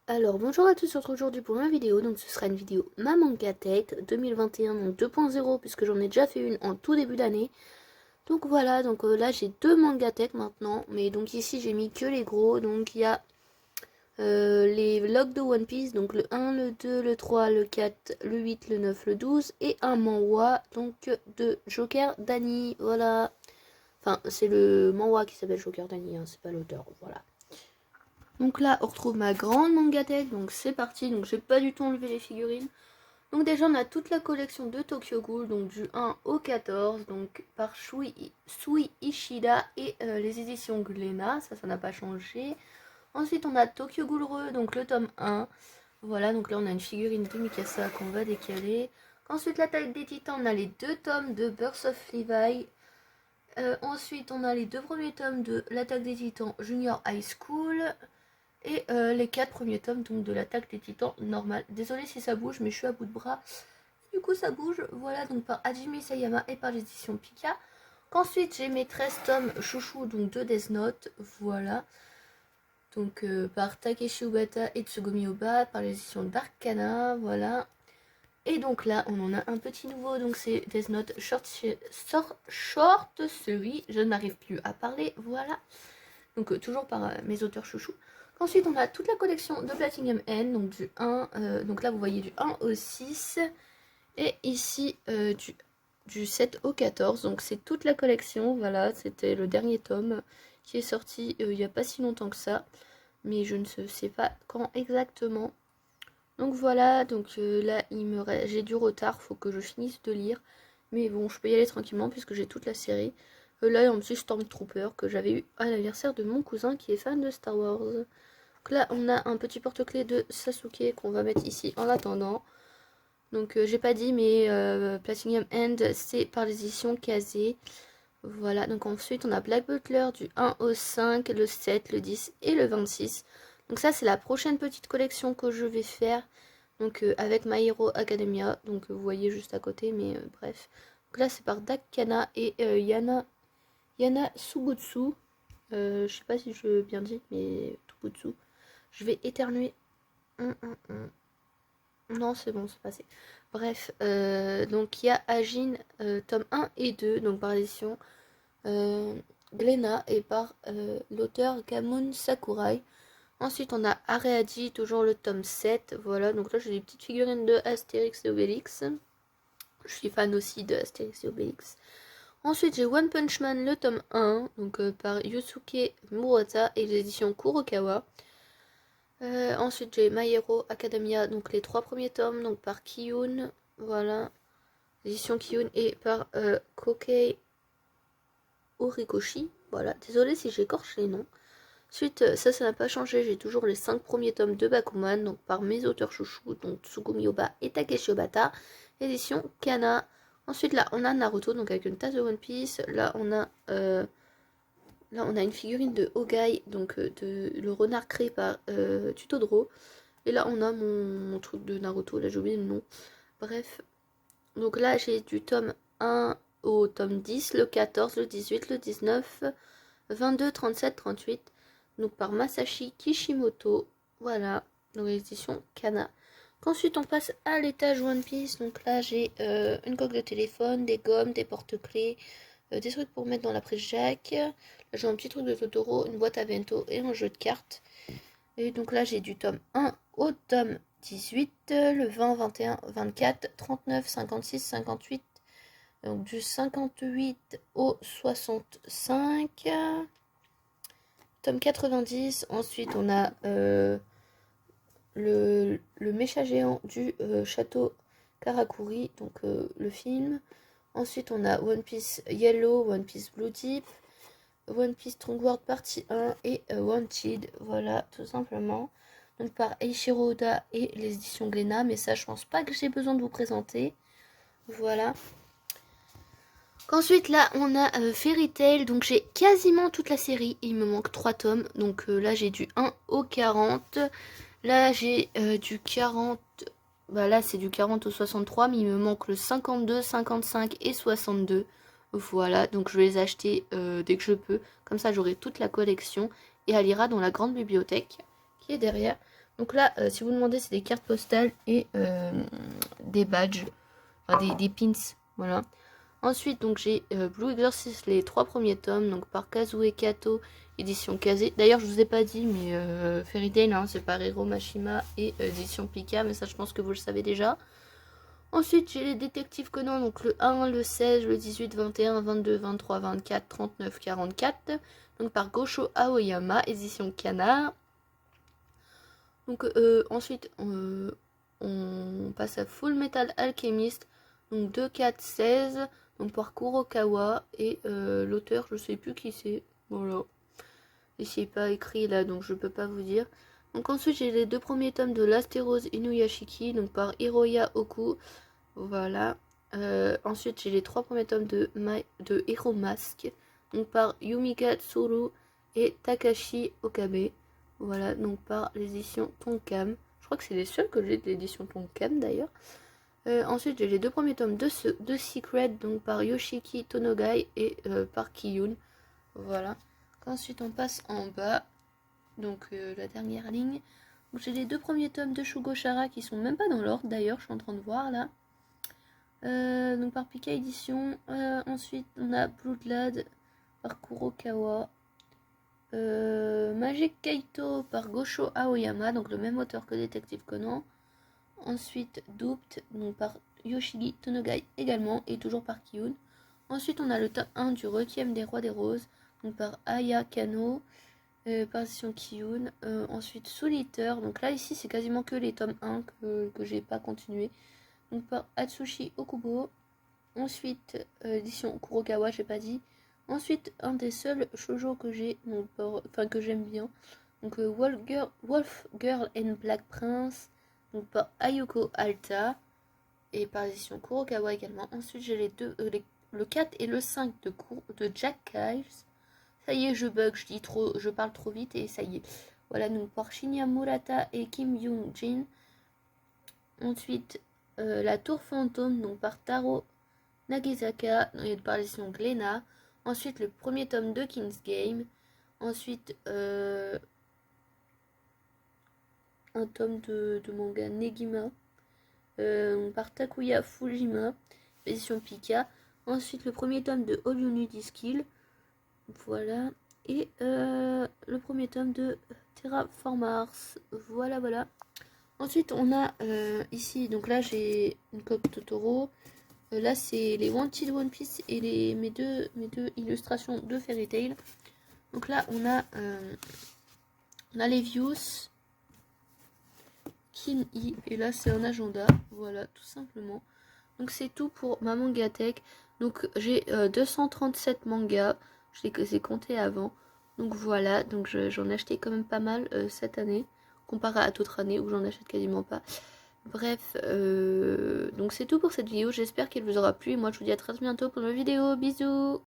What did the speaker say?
Alors bonjour à tous, on se retrouve aujourd'hui pour ma vidéo, donc ce sera une vidéo ma manga tech 2021, donc 2.0 puisque j'en ai déjà fait une en tout début d'année. Donc voilà, donc là j'ai deux manga tech maintenant, mais donc ici j'ai mis que les gros, donc il y a les vlogs de One Piece, donc le 1, le 2, le 3, le 4, le 8, le 9, le 12, et un manhwa, donc de Joker Danny, voilà. Enfin, c'est le manhwa qui s'appelle Joker Danny, hein, c'est pas l'auteur, voilà. Donc là, on retrouve ma grande manga tech, donc c'est parti. Donc j'ai pas du tout enlevé les figurines. Donc déjà, on a toute la collection de Tokyo Ghoul, donc du 1 au 14, donc par Sui Ishida et les éditions Glénat, ça n'a pas changé. Ensuite, on a Tokyo Ghoul Re, donc le tome 1. Voilà, donc là, on a une figurine de Mikasa qu'on va décaler. Ensuite, l'attaque des titans, on a les deux tomes de Birth of Levi. Ensuite, on a les deux premiers tomes de l'attaque des titans Junior High School. Et les 4 premiers tomes donc de l'attaque des titans normale. Désolée si ça bouge, mais je suis à bout de bras. Du coup, ça bouge. Voilà, donc par Hajime Isayama et par l'édition Pika. Qu'ensuite, j'ai mes 13 tomes chouchou, donc de Death Note. Voilà. Donc par Takeshi Obata et Tsugumi Oba, par l'édition d'Arcana. Voilà. Et donc là, on en a un petit nouveau. Donc c'est Death Note Short Story. Je n'arrive plus à parler. Voilà. Donc toujours par mes auteurs chouchous. Ensuite, on a toute la collection de Platinum N, donc du 1, donc là vous voyez du 1 au 6, et ici du 7 au 14, donc c'est toute la collection, voilà, c'était le dernier tome qui est sorti il n'y a pas si longtemps que ça, mais je ne sais pas quand exactement. Donc voilà, donc là j'ai du retard, faut que je finisse de lire, mais bon, je peux y aller tranquillement puisque j'ai toute la série. Là, il y a un petit Stormtrooper que j'avais eu à l'anniversaire de mon cousin qui est fan de Star Wars. Donc là, on a un petit porte-clés de Sasuke qu'on va mettre ici en attendant. Donc, j'ai pas dit, mais Platinum End, c'est par l'édition Kazé. Voilà, donc ensuite, on a Black Butler du 1 au 5, le 7, le 10 et le 26. Donc ça, c'est la prochaine petite collection que je vais faire. Donc avec My Hero Academia. Donc vous voyez juste à côté, mais bref. Donc là, c'est par Dakana et Yana Subutsu. Je sais pas si je bien dit, mais Tubutsu. Je vais éternuer. Non, c'est bon, c'est passé. Bref, donc il y a Ajin, tome 1 et 2, donc par l'édition Glénat et par l'auteur Gamun Sakurai. Ensuite, on a Areadi, toujours le tome 7. Voilà, donc là j'ai des petites figurines de Astérix et Obélix. Je suis fan aussi de Astérix et Obélix. Ensuite, j'ai One Punch Man, le tome 1, donc par Yusuke Murata et l'édition Kurokawa. Ensuite, j'ai My Hero Academia, donc les 3 premiers tomes, donc par Kiyun, voilà, l'édition Kiyun, et par Kokei Horikoshi, voilà, désolé si j'écorche les noms. Ensuite, ça n'a pas changé, j'ai toujours les 5 premiers tomes de Bakuman, donc par mes auteurs chouchous, donc Tsugumi Oba et Takeshi Obata, édition Kana. Ensuite, là, on a Naruto, donc avec une tasse de One Piece. Là, on a une figurine de Ogai, donc le renard créé par Tutodro. Et là, on a mon truc de Naruto, là j'ai oublié le nom. Bref, donc là, j'ai du tome 1 au tome 10, le 14, le 18, le 19, 22, 37, 38. Donc par Masashi Kishimoto. Voilà, donc l'édition Kana. Ensuite, on passe à l'étage One Piece. Donc là, j'ai une coque de téléphone, des gommes, des porte-clés, des trucs pour mettre dans la prise jack. Là, j'ai un petit truc de Totoro, une boîte à bento et un jeu de cartes. Et donc là, j'ai du tome 1 au tome 18, le 20, 21, 24, 39, 56, 58. Donc du 58 au 65. Tome 90. Ensuite, on a le mécha géant du château Karakuri, donc le film. Ensuite, on a One Piece Yellow, One Piece Blue Deep, One Piece Strong World Partie 1 et Wanted, voilà, tout simplement. Donc par Eiichiro Oda et les éditions Glénat, mais ça, je pense pas que j'ai besoin de vous présenter. Voilà. Ensuite, là, on a Fairy Tail, donc j'ai quasiment toute la série, il me manque 3 tomes, donc là, j'ai du 1 au 40. Là, j'ai du 40, bah là, c'est du 40 au 63, mais il me manque le 52, 55 et 62. Voilà, donc je vais les acheter dès que je peux. Comme ça, j'aurai toute la collection et elle ira dans la grande bibliothèque qui est derrière. Donc là, si vous demandez, c'est des cartes postales et des badges, enfin des pins, voilà. Ensuite, donc j'ai Blue Exorcist, les 3 premiers tomes, donc par Kazue Kato, édition Kaze. D'ailleurs, je vous ai pas dit, mais Fairy Tail, hein, c'est par Hiro Mashima et édition Pika, mais ça, je pense que vous le savez déjà. Ensuite, j'ai les détectives Conan, donc le 1, le 16, le 18, 21, 22, 23, 24, 39, 44, donc par Gosho Aoyama, édition Kana. Donc ensuite, on passe à Full Metal Alchemist, donc 2, 4, 16, donc par Kurokawa, et l'auteur, je sais plus qui c'est, voilà. Et c'est pas écrit là, donc je peux pas vous dire. Donc ensuite, j'ai les 2 premiers tomes de l'Astérose Inuyashiki, donc par Hiroya Oku, voilà. Ensuite, j'ai les 3 premiers tomes de Hero Mask, donc par Yumika Tsuru et Takashi Okabe. Voilà, donc par l'édition Tonkam. Je crois que c'est les seuls que j'ai de l'édition Tonkam d'ailleurs. Ensuite, j'ai les 2 premiers tomes de Secret, donc par Yoshiki Tonogai et par Kiyun. Voilà. Ensuite, on passe en bas, donc la dernière ligne. J'ai les 2 premiers tomes de Shugochara qui sont même pas dans l'ordre d'ailleurs, je suis en train de voir là. Donc par Pika Édition. Ensuite, on a Bloodlad par Kurokawa. Magic Kaito par Gosho Aoyama, donc le même auteur que Détective Conan. Ensuite, Duped, donc par Yoshigi Tonogai également, et toujours par Kiyun. Ensuite, on a le tome 1 du Requiem des Rois des Roses, donc par Aya Kano, par édition Kiyun. Ensuite, Soul Eater, donc là, ici, c'est quasiment que les tomes 1 que j'ai pas continué. Donc par Atsushi Okubo. Ensuite, édition Kurokawa, j'ai pas dit. Ensuite, un des seuls shoujo que j'ai, enfin que j'aime bien. Donc Wolf Girl and Black Prince, donc par Ayoko Alta et par édition Kurokawa également. Ensuite, j'ai le 4 et le 5 de Jack Kiles. Ça y est, je bug, je parle trop vite et ça y est. Voilà, donc par Shinya Murata et Kim Young-jin. Ensuite, la Tour Fantôme, donc par Taro Nagizaka, et par l'édition Glénat. Ensuite, le premier tome de King's Game. Ensuite, un tome de manga Negima par Takuya Fujima, édition Pika. Ensuite, le premier tome de All You Need Is Kill. Voilà. Et le premier tome de Terraformars. Voilà, voilà. Ensuite, on a ici, donc là, j'ai une coque Totoro. Là, c'est les Wanted One Piece et mes deux illustrations de Fairy Tail. Donc là, on a les views, Kin-I, et là, c'est un agenda. Voilà, tout simplement. Donc, c'est tout pour ma mangatech. Donc, j'ai 237 mangas. Je les ai comptés avant. Donc, voilà. Donc, j'en ai acheté quand même pas mal cette année, comparé à d'autres années où j'en achète quasiment pas. Bref, donc c'est tout pour cette vidéo, j'espère qu'elle vous aura plu. Moi je vous dis à très bientôt pour une nouvelle vidéo, bisous.